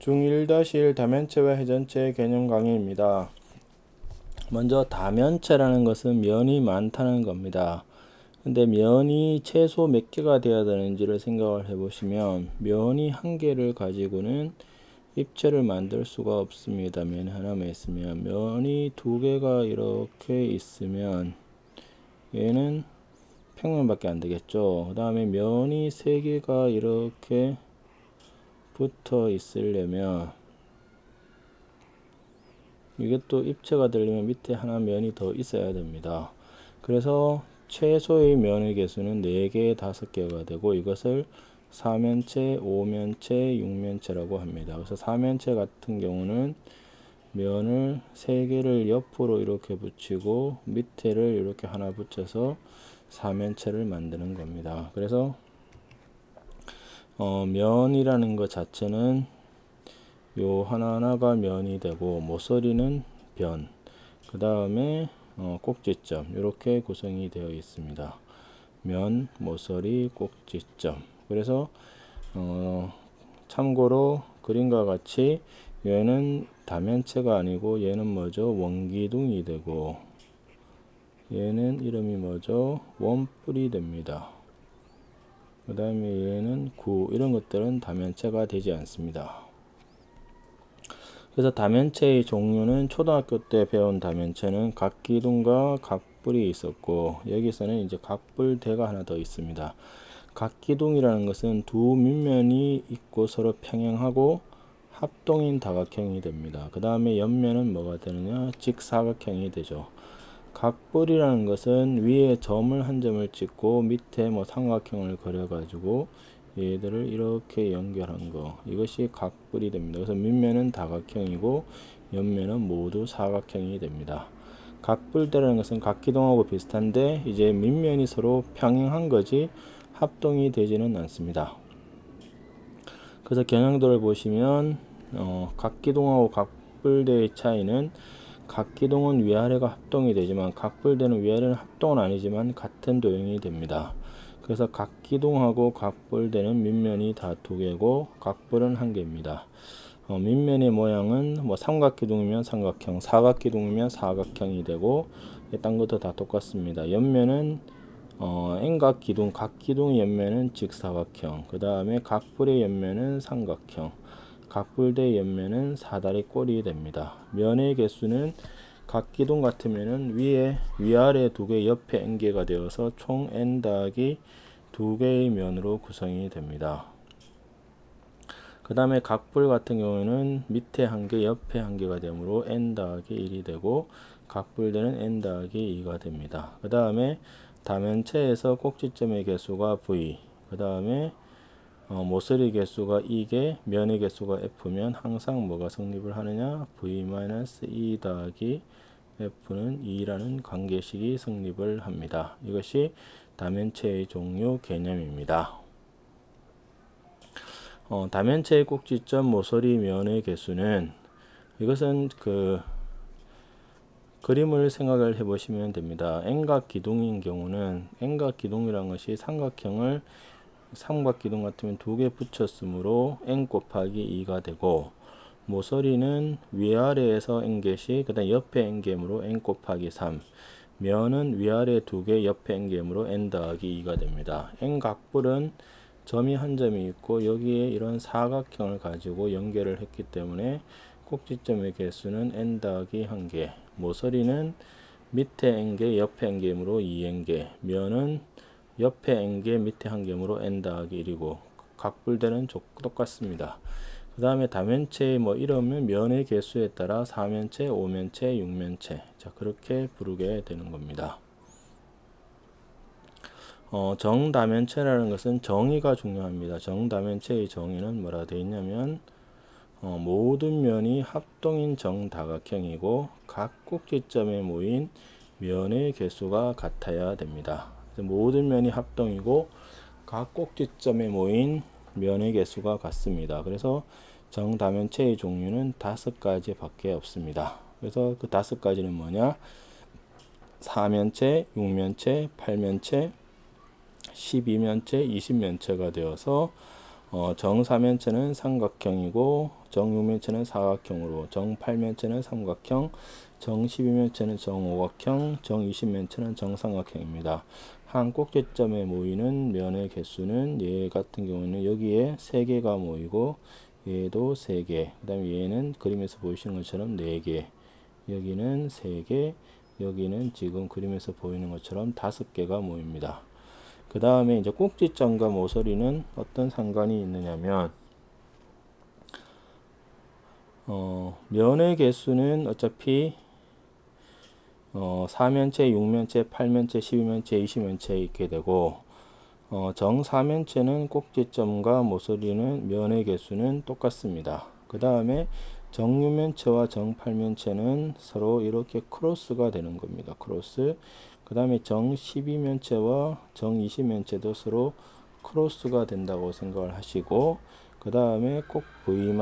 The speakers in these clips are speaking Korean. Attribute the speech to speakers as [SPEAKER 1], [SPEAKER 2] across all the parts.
[SPEAKER 1] 중1-1 다면체와 회전체의 개념 강의입니다. 먼저 다면체라는 것은 면이 많다는 겁니다. 근데 면이 최소 몇 개가 되어야 되는지를 생각을 해보시면 면이 한 개를 가지고는 입체를 만들 수가 없습니다. 면이 하나만 있으면. 면이 두 개가 이렇게 있으면 얘는 평면밖에 안 되겠죠. 그 다음에 면이 세 개가 이렇게 붙어 있으려면 이게 또 입체가 되려면 밑에 하나 면이 더 있어야 됩니다. 그래서 최소의 면의 개수는 4개, 5개가 되고 이것을 4면체, 5면체, 6면체라고 합니다. 그래서 4면체 같은 경우는 면을 3개를 옆으로 이렇게 붙이고 밑에를 이렇게 하나 붙여서 4면체를 만드는 겁니다. 그래서 면이라는 것 자체는 요 하나하나가 면이 되고 모서리는 변, 그 다음에 꼭지점 이렇게 구성이 되어 있습니다. 면, 모서리, 꼭지점. 그래서 참고로 그림과 같이 얘는 다면체가 아니고 얘는 뭐죠? 원기둥이 되고 얘는 이름이 뭐죠? 원뿔이 됩니다. 그 다음에 얘는 구, 이런 것들은 다면체가 되지 않습니다. 그래서 다면체의 종류는 초등학교 때 배운 다면체는 각기둥과 각뿔이 있었고 여기서는 이제 각뿔대가 하나 더 있습니다. 각기둥이라는 것은 두 밑면이 있고 서로 평행하고 합동인 다각형이 됩니다. 그 다음에 옆면은 뭐가 되느냐? 직사각형이 되죠. 각뿔이라는 것은 위에 점을 한 점을 찍고 밑에 뭐 삼각형을 그려 가지고 얘들을 이렇게 연결한 거, 이것이 각뿔이 됩니다. 그래서 밑면은 다각형이고 옆면은 모두 사각형이 됩니다. 각뿔대라는 것은 각기둥하고 비슷한데 이제 밑면이 서로 평행한 거지 합동이 되지는 않습니다. 그래서 겨냥도를 보시면 각기둥하고 각뿔대의 차이는 각기둥은 위아래가 합동이 되지만 각뿔대는 위아래는 합동은 아니지만 같은 도형이 됩니다. 그래서 각기둥하고 각뿔대는 밑면이 다 2개고 각뿔은 1개입니다. 밑면의 모양은 뭐 삼각기둥이면 삼각형, 사각기둥이면 사각형이 되고 딴 것도 다 똑같습니다. 옆면은 N각기둥, 각기둥의 옆면은 직사각형, 그 다음에 각뿔의 옆면은 삼각형, 각뿔대의 옆면은 사다리 꼴이 됩니다. 면의 개수는 각기둥 같으면은 위아래 2개, 옆에 N개가 되어서 총 N 더하기 2개의 면으로 구성이 됩니다. 그 다음에 각뿔 같은 경우에는 밑에 1개, 옆에 1개가 되므로 N 더하기 1이 되고 각뿔대는 N 더하기 2가 됩니다. 그 다음에 다면체에서 꼭지점의 개수가 V, 그 다음에 모서리 개수가 2개, 면의 개수가 F면 항상 뭐가 성립을 하느냐? V-2 더하기 F는 2라는 관계식이 성립을 합니다. 이것이 다면체의 종류 개념입니다. 다면체의 꼭지점, 모서리, 면의 개수는 이것은 그림을 생각을 해 보시면 됩니다. N각 기둥인 경우는 N각 기둥이라는 것이 삼각기둥 같으면 2개 붙였으므로 N 곱하기 2가 되고 모서리는 위아래에서 N개씩 그 다음 옆에 N개므로 N 곱하기 3, 면은 위아래 2개 옆에 N개므로 N 더하기 2가 됩니다. N각뿔은 점이 한 점이 있고 여기에 이런 사각형을 가지고 연결을 했기 때문에 꼭지점의 개수는 N 더하기 1개, 모서리는 밑에 N개 옆에 N개므로 2N개, 면은 옆에 N개 밑에 1개므로 N 더하기 1이고 각뿔대는 똑같습니다. 그 다음에 다면체의 이러면 면의 개수에 따라 4면체, 5면체, 6면체, 자 그렇게 부르게 되는 겁니다. 정다면체라는 것은 정의가 중요합니다. 정다면체의 정의는 뭐라 되어 있냐면 모든 면이 합동인 정다각형이고 각 꼭지점에 모인 면의 개수가 같아야 됩니다. 모든 면이 합동이고 각 꼭지점에 모인 면의 개수가 같습니다. 그래서 정다면체의 종류는 5가지 밖에 없습니다. 그래서 그 5가지는 뭐냐? 4면체, 6면체, 8면체, 12면체, 20면체가 되어서 정사면체는 삼각형이고 정육면체는 사각형으로, 정팔면체는 삼각형, 정십이면체는 정오각형, 정이십면체는 정삼각형입니다. 한 꼭지점에 모이는 면의 개수는 얘 같은 경우는 여기에 3개가 모이고 얘도 3개, 그 다음에 얘는 그림에서 보이시는 것처럼 4개, 여기는 3개, 여기는 지금 그림에서 보이는 것처럼 5개가 모입니다. 그 다음에 이제 꼭지점과 모서리는 어떤 상관이 있느냐면, 면의 개수는 어차피 4면체, 6면체, 8면체, 12면체, 20면체 있게 되고, 정사면체는 꼭지점과 모서리는 면의 개수는 똑같습니다. 그 다음에 정육면체와 정팔면체는 서로 이렇게 크로스가 되는 겁니다. 크로스. 그 다음에 정12면체와 정20면체도 서로 크로스가 된다고 생각을 하시고, 그 다음에 꼭 V-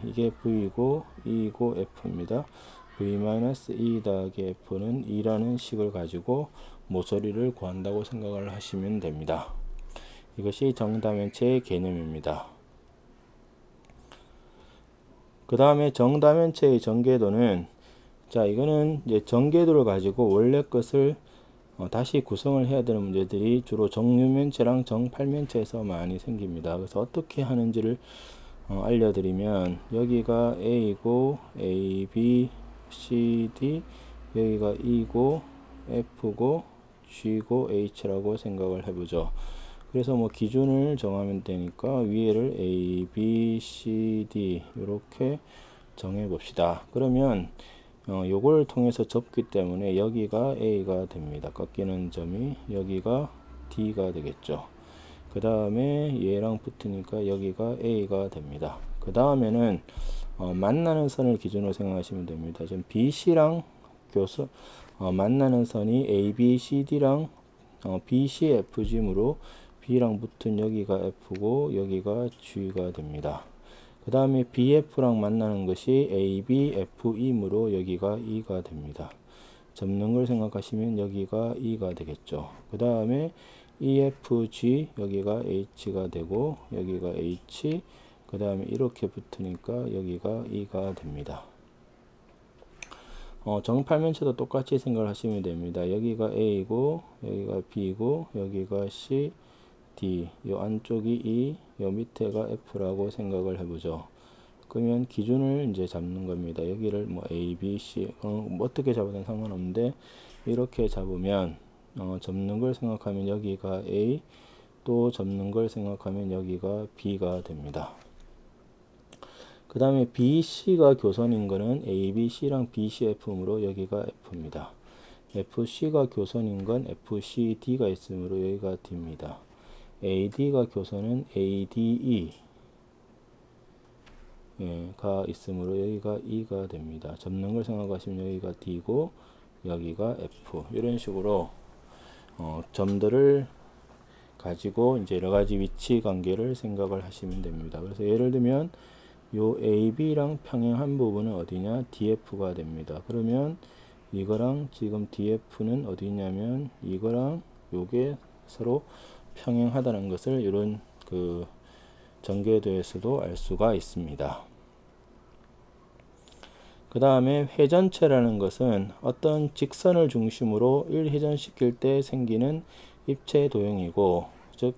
[SPEAKER 1] 이게 V고 E고 F입니다. V-E 더하기 F는 2라는 식을 가지고 모서리를 구한다고 생각을 하시면 됩니다. 이것이 정다면체의 개념입니다. 그 다음에 정다면체의 전개도는, 자, 이거는 이제 전개도를 가지고 원래 것을 다시 구성을 해야 되는 문제들이 주로 정육면체랑 정팔면체에서 많이 생깁니다. 그래서 어떻게 하는지를 알려드리면, 여기가 A고 A, B, C, D, 여기가 E고 F고 G고 H라고 생각을 해보죠. 그래서 뭐 기준을 정하면 되니까 위에를 A, B, C, D 이렇게 정해 봅시다. 그러면 요걸 통해서 접기 때문에 여기가 A가 됩니다. 꺾이는 점이 여기가 D가 되겠죠. 그 다음에 얘랑 붙으니까 여기가 A가 됩니다. 그 다음에는 만나는 선을 기준으로 생각하시면 됩니다. 지금 BC랑 만나는 선이 ABCD랑 BCFG므로 B랑 붙은 여기가 F고 여기가 G가 됩니다. 그 다음에 BF랑 만나는 것이 ABFE므로 여기가 E가 됩니다. 접는 걸 생각하시면 여기가 E가 되겠죠. 그 다음에 EFG 여기가 H가 되고 여기가 H, 그 다음에 이렇게 붙으니까 여기가 E가 됩니다. 정팔면체도 똑같이 생각을 하시면 됩니다. 여기가 A고 여기가 B고 여기가 C, D, 요 안쪽이 E, 요 밑에가 F라고 생각을 해보죠. 그러면 기준을 이제 잡는 겁니다. 여기를 뭐 A, B, C 뭐 어떻게 잡아도 상관없는데 이렇게 잡으면 접는 걸 생각하면 여기가 A, 또 접는 걸 생각하면 여기가 B가 됩니다. 그 다음에 BC가 교선인 거는 ABC랑 BCF므로 여기가 F입니다. FC가 교선인 건 FCD가 있으므로 여기가 D입니다. AD가 교선은 ADE 가 있으므로 여기가 E가 됩니다. 접는 걸 생각하시면 여기가 D고 여기가 F, 이런 식으로 점들을 가지고 이제 여러 가지 위치 관계를 생각을 하시면 됩니다. 그래서 예를 들면 요 AB랑 평행한 부분은 어디냐? DF가 됩니다. 그러면 이거랑 지금 DF는 어디 있냐면 이거랑 요게 서로 평행하다는 것을 이런 그 전개도에서도 알 수가 있습니다. 그 다음에 회전체라는 것은 어떤 직선을 중심으로 1회전시킬 때 생기는 입체 도형이고, 즉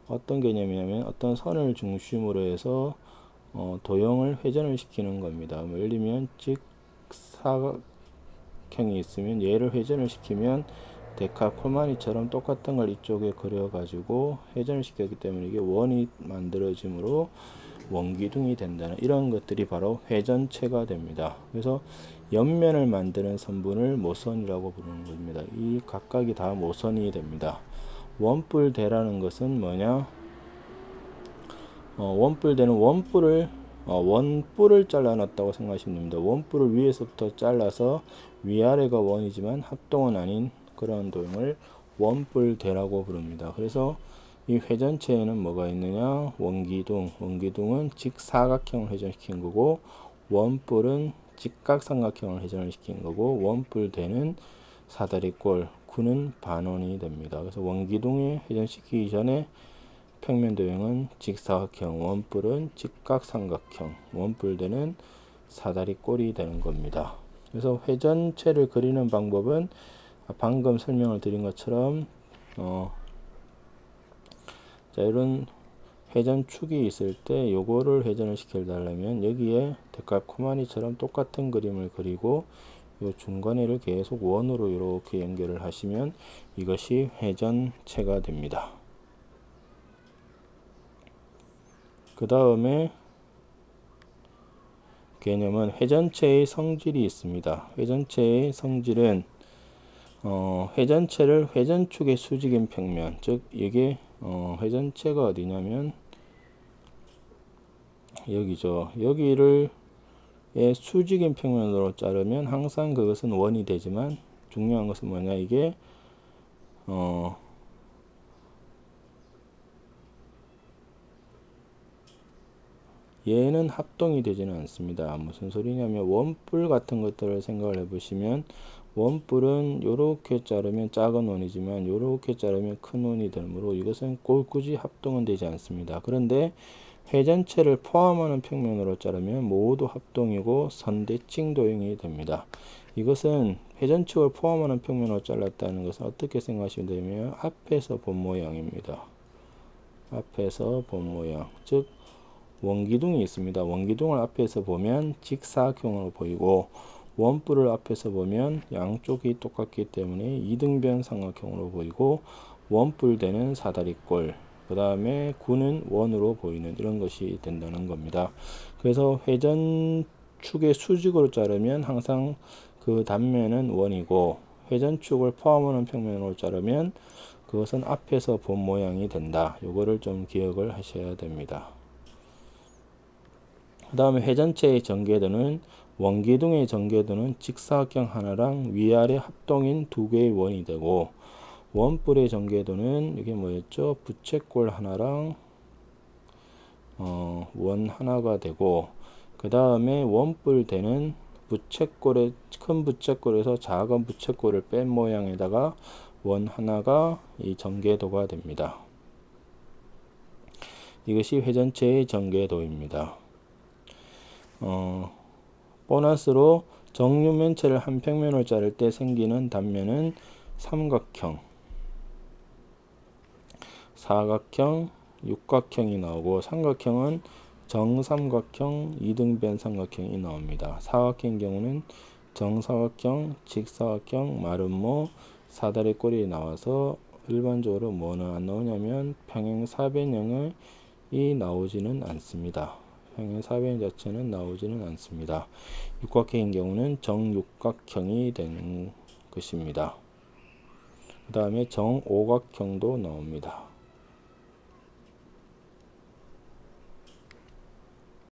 [SPEAKER 1] 어떤 개념이냐면 어떤 선을 중심으로 해서 도형을 회전을 시키는 겁니다. 예를 들면 직사각형이 있으면 얘를 회전을 시키면 데칼코마니처럼 똑같은 걸 이쪽에 그려 가지고 회전을 시켰기 때문에 이게 원이 만들어지므로 원기둥이 된다는 이런 것들이 바로 회전체가 됩니다. 그래서 옆면을 만드는 선분을 모선이라고 부르는 겁니다. 이 각각이 다 모선이 됩니다. 원뿔대라는 것은 뭐냐? 원뿔대는 원뿔을 잘라놨다고 생각하시면 됩니다. 원뿔을 위에서부터 잘라서 위아래가 원이지만 합동은 아닌 그런 도형을 원뿔대라고 부릅니다. 그래서 이 회전체에는 뭐가 있느냐? 원기둥은 직사각형을 회전시킨 거고, 원뿔은 직각삼각형을 회전을 시킨 거고, 원뿔대는 사다리꼴, 구는 반원이 됩니다. 그래서 원기둥에 회전시키기 전에 평면 도형은 직사각형, 원뿔은 직각삼각형, 원뿔대는 사다리꼴이 되는 겁니다. 그래서 회전체를 그리는 방법은 방금 설명을 드린 것처럼 자, 이런 회전축이 있을 때 요거를 회전을 시켜달라면 여기에 데칼코마니처럼 똑같은 그림을 그리고 요 중간에를 계속 원으로 이렇게 연결을 하시면 이것이 회전체가 됩니다. 그 다음에 개념은 회전체의 성질이 있습니다. 회전체의 성질은 회전체를 회전축의 수직인 평면, 즉 이게 회전체가 어디냐면 여기죠. 여기를 수직인 평면으로 자르면 항상 그것은 원이 되지만 중요한 것은 뭐냐, 이게 얘는 합동이 되지는 않습니다. 무슨 소리냐면 원뿔 같은 것들을 생각을 해보시면 원뿔은 요렇게 자르면 작은 원이지만 요렇게 자르면 큰 원이 되므로 이것은 꼭 굳이 합동은 되지 않습니다. 그런데 회전체를 포함하는 평면으로 자르면 모두 합동이고 선대칭 도형이 됩니다. 이것은 회전축을 포함하는 평면으로 잘랐다는 것은 어떻게 생각하시면 되냐면 앞에서 본 모양입니다. 앞에서 본 모양, 즉 원기둥이 있습니다. 원기둥을 앞에서 보면 직사각형으로 보이고 원뿔을 앞에서 보면 양쪽이 똑같기 때문에 이등변 삼각형으로 보이고 원뿔대는 사다리꼴, 그 다음에 구는 원으로 보이는 이런 것이 된다는 겁니다. 그래서 회전축의 수직으로 자르면 항상 그 단면은 원이고 회전축을 포함하는 평면으로 자르면 그것은 앞에서 본 모양이 된다. 요거를 좀 기억을 하셔야 됩니다. 그 다음에 회전체의 전개도는 원기둥의 전개도는 직사각형 하나랑 위아래 합동인 두 개의 원이 되고 원뿔의 전개도는 이게 뭐였죠? 부채꼴 하나랑 원 하나가 되고 그 다음에 원뿔대는 부채꼴의 큰 부채꼴에서 작은 부채꼴을 뺀 모양에다가 원 하나가 이 전개도가 됩니다. 이것이 회전체의 전개도입니다. 보너스로 정육면체를 한 평면을 자를 때 생기는 단면은 삼각형, 사각형, 육각형이 나오고 삼각형은 정삼각형, 이등변 삼각형이 나옵니다. 사각형의 경우는 정사각형, 직사각형, 마름모, 사다리꼴이 나와서 일반적으로 뭐는 안 나오냐면 평행사변형이 나오지는 않습니다. 평행사변 자체는 나오지는 않습니다. 육각형의 경우는 정육각형이 되는 것입니다. 그 다음에 정오각형도 나옵니다.